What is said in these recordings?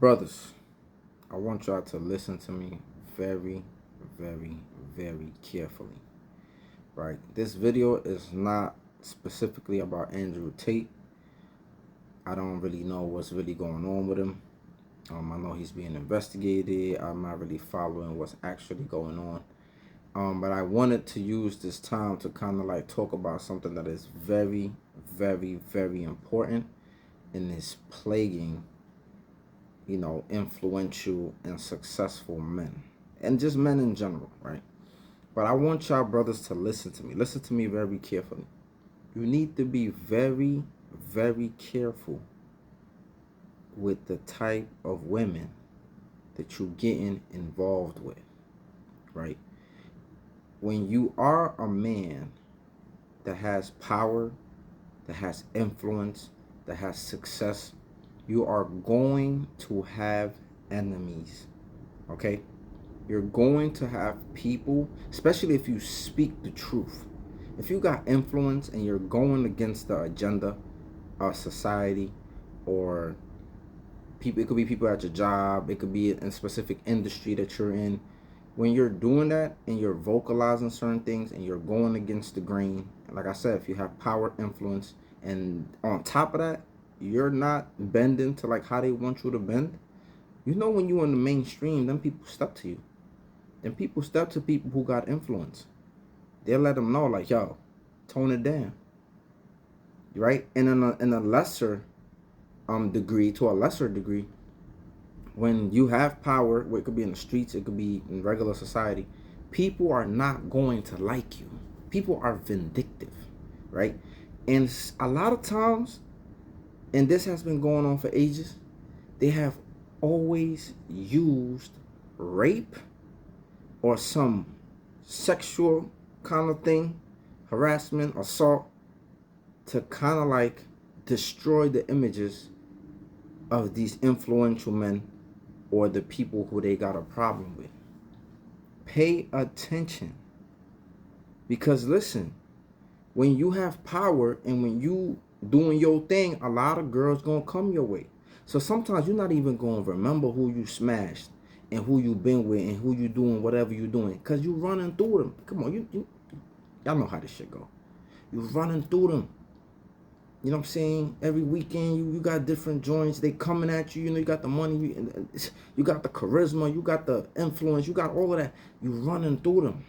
Brothers, I want y'all to listen to me very, very, very carefully. Right? This video is not specifically about Andrew Tate. I don't really know what's really going on with him. I know he's being investigated. I'm not really following what's actually going on. But I wanted to use this time to kind of like talk about something that is very, very, very important and is plaguing, influential and successful men and just men in general, right? But I want y'all brothers to listen to me. Listen to me very carefully. You need to be very, very careful with the type of women that you're getting involved with, right? When you are a man that has power, that has influence, that has success, you are going to have enemies, okay? You're going to have people, especially if you speak the truth. If you got influence and you're going against the agenda of society or people, it could be people at your job, it could be in a specific industry that you're in. When you're doing that and you're vocalizing certain things and you're going against the grain, like I said, if you have power, influence, and on top of that, you're not bending to like how they want you to bend. When you in the mainstream, then people step to you. Then people step to people who got influence. They'll let them know, like, yo, tone it down. Right? And in a lesser degree, to a lesser degree, when you have power, it could be in the streets, it could be in regular society, people are not going to like you. People are vindictive, right? And a lot of times, and this has been going on for ages, they have always used rape or some sexual kind of thing, harassment, assault, to kind of like destroy the images of these influential men or the people who they got a problem with. Pay attention. Because listen, when you have power and when you doing your thing, a lot of girls gonna come your way. So sometimes you're not even gonna remember who you smashed and who you been with and who you doing whatever you doing, because you running through them. Come on, y'all know how this shit go. You running through them. You know what I'm saying? Every weekend you got different joints. They coming at you. You got the money. You got the charisma. You got the influence. You got all of that. You running through them.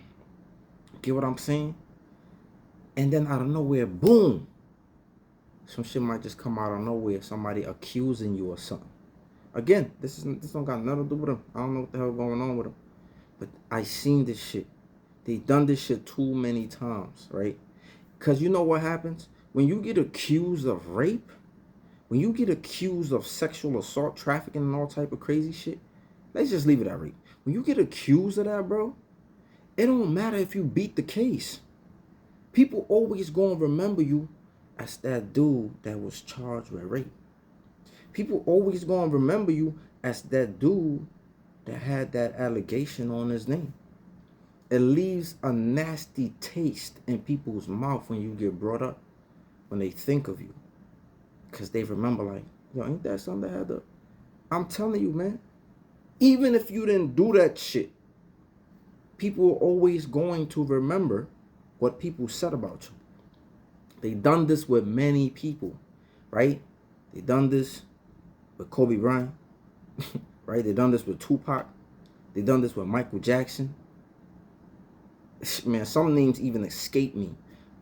Get what I'm saying? And then out of nowhere, boom. Some shit might just come out of nowhere. Somebody accusing you or something. Again, this don't got nothing to do with them. I don't know what the hell going on with them. But I seen this shit. They done this shit too many times, right? Because you know what happens? When you get accused of rape, when you get accused of sexual assault, trafficking, and all type of crazy shit, let's just leave it at rape. When you get accused of that, bro, it don't matter if you beat the case. People always gonna remember you as that dude that was charged with rape. People always gonna remember you as that dude that had that allegation on his name. It leaves a nasty taste in people's mouth when you get brought up, when they think of you, because they remember, like, yo, ain't that something that had to... I'm telling you, man, even if you didn't do that shit, people are always going to remember what people said about you. They done this with many people, right? They done this with Kobe Bryant, right? They done this with Tupac. They done this with Michael Jackson. Man, some names even escape me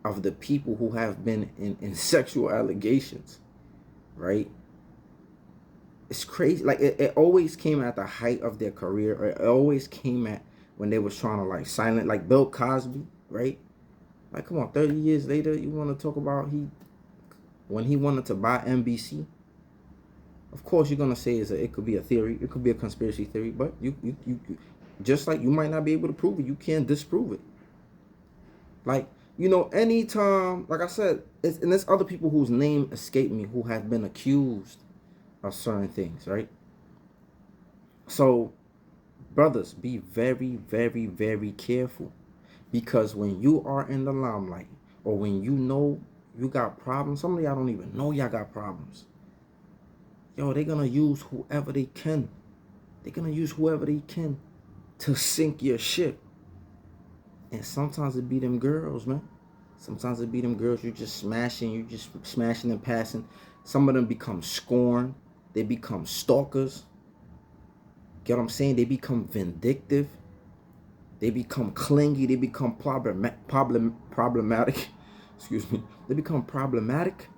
of the people who have been in sexual allegations, right? It's crazy. Like, it always came at the height of their career, or it always came at when they was trying to like silent, like Bill Cosby, right? Like, come on, 30 years later, you want to talk about when he wanted to buy NBC? Of course, you're gonna say it could be a theory, it could be a conspiracy theory, but you just like you might not be able to prove it, you can't disprove it. Like, anytime, like I said, and there's other people whose name escape me who have been accused of certain things, right? So, brothers, be very, very, very careful, because when you are in the limelight, or when you got problems, some of y'all don't even know y'all got problems. Yo, they're gonna use whoever they can. They're gonna use whoever they can to sink your ship. And sometimes it be them girls, man. Sometimes it be them girls you just smashing and passing. Some of them become scorned. They become stalkers. Get what I'm saying? They become vindictive. They become clingy. They become problematic. Excuse me. They become problematic.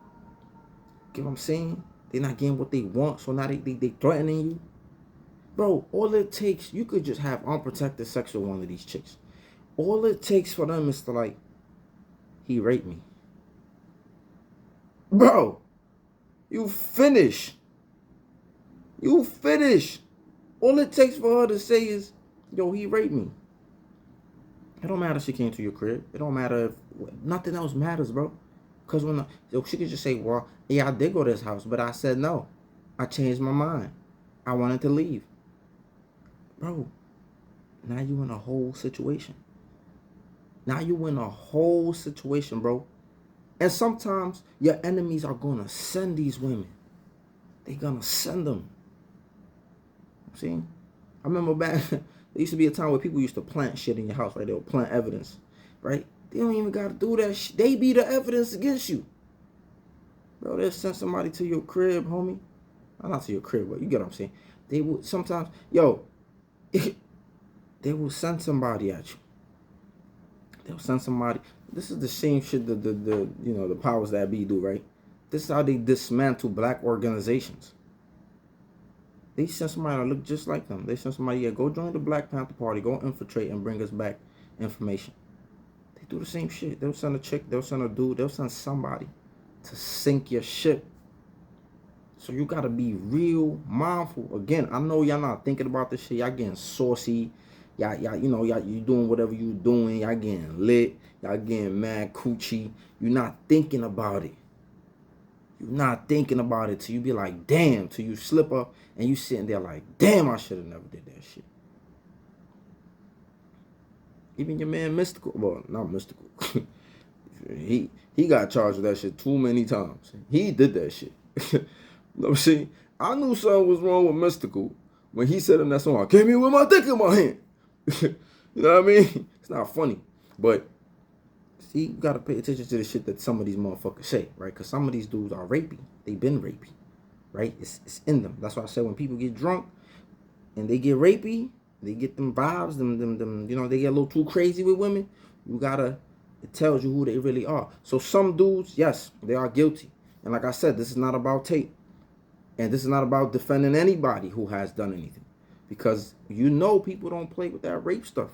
Get what I'm saying? They're not getting what they want, so now they threatening you. Bro, all it takes, you could just have unprotected sex with one of these chicks. All it takes for them is to like, he raped me. Bro, you finish. You finish. All it takes for her to say is, yo, he raped me. It don't matter if she came to your crib. It don't matter if nothing else matters, bro. Because when she could just say, well, yeah, I did go to his house, but I said no. I changed my mind. I wanted to leave. Bro, now you in a whole situation. Now you in a whole situation, bro. And sometimes your enemies are going to send these women. They're going to send them. See? I remember back, there used to be a time where people used to plant shit in your house, right? They would plant evidence, right? They don't even got to do that shit. They be the evidence against you. Bro, they'll send somebody to your crib, homie. Not to your crib, but you get what I'm saying. They would sometimes, they will send somebody at you. They'll send somebody. This is the same shit that the powers that be do, right? This is how they dismantle black organizations. They send somebody that look just like them. They send somebody, yeah, go join the Black Panther Party, go infiltrate and bring us back information. They do the same shit. They'll send a chick, they'll send a dude, they'll send somebody to sink your ship. So you gotta be real mindful. Again, I know y'all not thinking about this shit. Y'all getting saucy. Y'all, you doing whatever you doing. Y'all getting lit. Y'all getting mad coochie. You're not thinking about it. You're not thinking about it till you be like, damn, till you slip up and you sitting there like, damn, I should have never did that shit. Even your man Mystical, well, not Mystical. he got charged with that shit too many times. He did that shit. You know what I'm saying? I knew something was wrong with Mystical when he said in that song, I came here with my dick in my hand. You know what I mean? It's not funny. But see, you gotta pay attention to the shit that some of these motherfuckers say, right? Because some of these dudes are rapey. They been rapey, right? It's in them. That's why I said when people get drunk and they get rapey, they get them vibes, them they get a little too crazy with women. It tells you who they really are. So some dudes, yes, they are guilty. And like I said, this is not about Tate. And this is not about defending anybody who has done anything. Because people don't play with that rape stuff.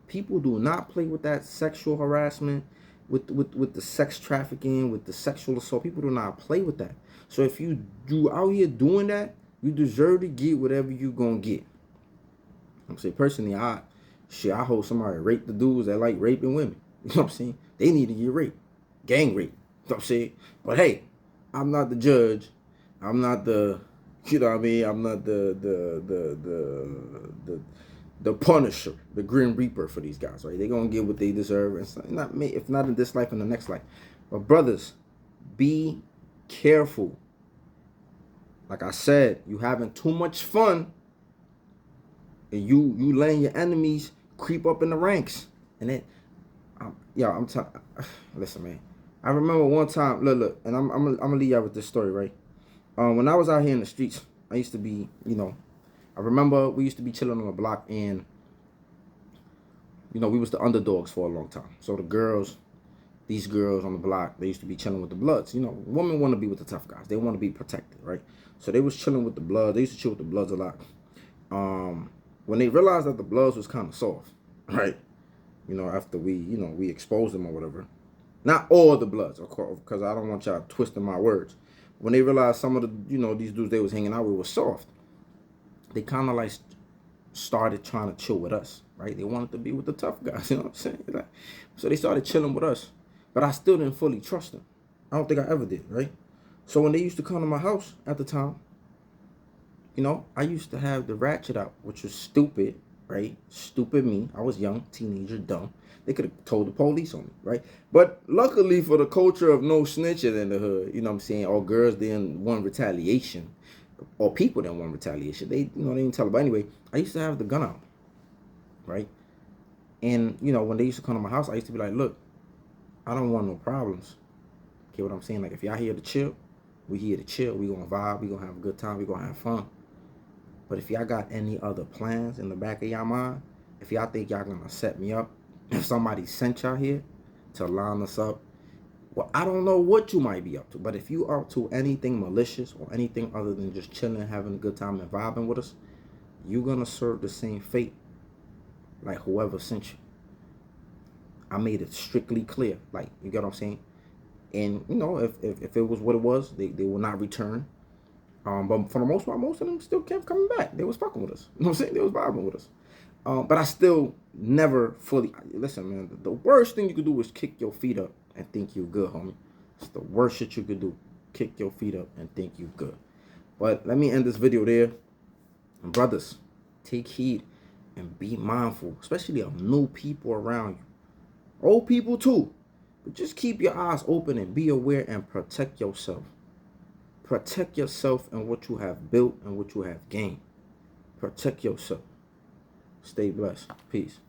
People do not play with that sexual harassment, with the sex trafficking, with the sexual assault. People do not play with that. So if you out here doing that, you deserve to get whatever you gonna get. I'm saying personally, I hope somebody rape the dudes that like raping women. You know what I'm saying? They need to get raped. Gang rape. You know what I'm saying? But hey, I'm not the judge. I'm not the, you know what I mean? I'm not the Punisher, the Grim Reaper for these guys, right? They're going to get what they deserve. And if not in this life, in the next life. But brothers, be careful. Like I said, you having too much fun. And you letting your enemies creep up in the ranks. And then, listen, man. I remember one time, look, and I'm gonna leave y'all with this story, right? When I was out here in the streets, I used to be, I remember we used to be chilling on the block, and we was the underdogs for a long time. So these girls on the block, they used to be chilling with the Bloods. Women want to be with the tough guys. They want to be protected, right? So they was chilling with the Bloods. They used to chill with the Bloods a lot. When they realized that the Bloods was kind of soft, right? After we exposed them or whatever. Not all the Bloods, of course, because I don't want y'all twisting my words. When they realized some of the, these dudes they was hanging out with were soft, they kind of like started trying to chill with us, right? They wanted to be with the tough guys, you know what I'm saying? So they started chilling with us, but I still didn't fully trust them. I don't think I ever did, right? So when they used to come to my house at the time, I used to have the ratchet out, which was stupid, right? Stupid me. I was young, teenager, dumb. They could have told the police on me, right? But luckily for the culture of no snitching in the hood, you know what I'm saying? All girls didn't want retaliation. or people didn't want retaliation. They, they didn't tell. But anyway, I used to have the gun out, right? And when they used to come to my house, I used to be like, look, I don't want no problems. Get what I'm saying? Like, if y'all here to chill, we here to chill. We gonna vibe. We gonna have a good time. We gonna have fun. But if y'all got any other plans in the back of y'all mind, if y'all think y'all gonna set me up, if somebody sent y'all here to line us up, well, I don't know what you might be up to. But if you are up to anything malicious or anything other than just chilling, having a good time, and vibing with us, you're gonna serve the same fate like whoever sent you. I made it strictly clear. Like, you get what I'm saying? And if it was what it was, they will not return. But for the most part, most of them still kept coming back. They was fucking with us. You know what I'm saying? They was vibing with us. But I still never fully listen, man. The worst thing you could do is kick your feet up and think you good, homie. It's the worst shit you could do. Kick your feet up and think you good. But let me end this video there. And brothers, take heed and be mindful, especially of new people around you. Old people too. But just keep your eyes open and be aware and protect yourself. Protect yourself and what you have built and what you have gained. Protect yourself. Stay blessed. Peace.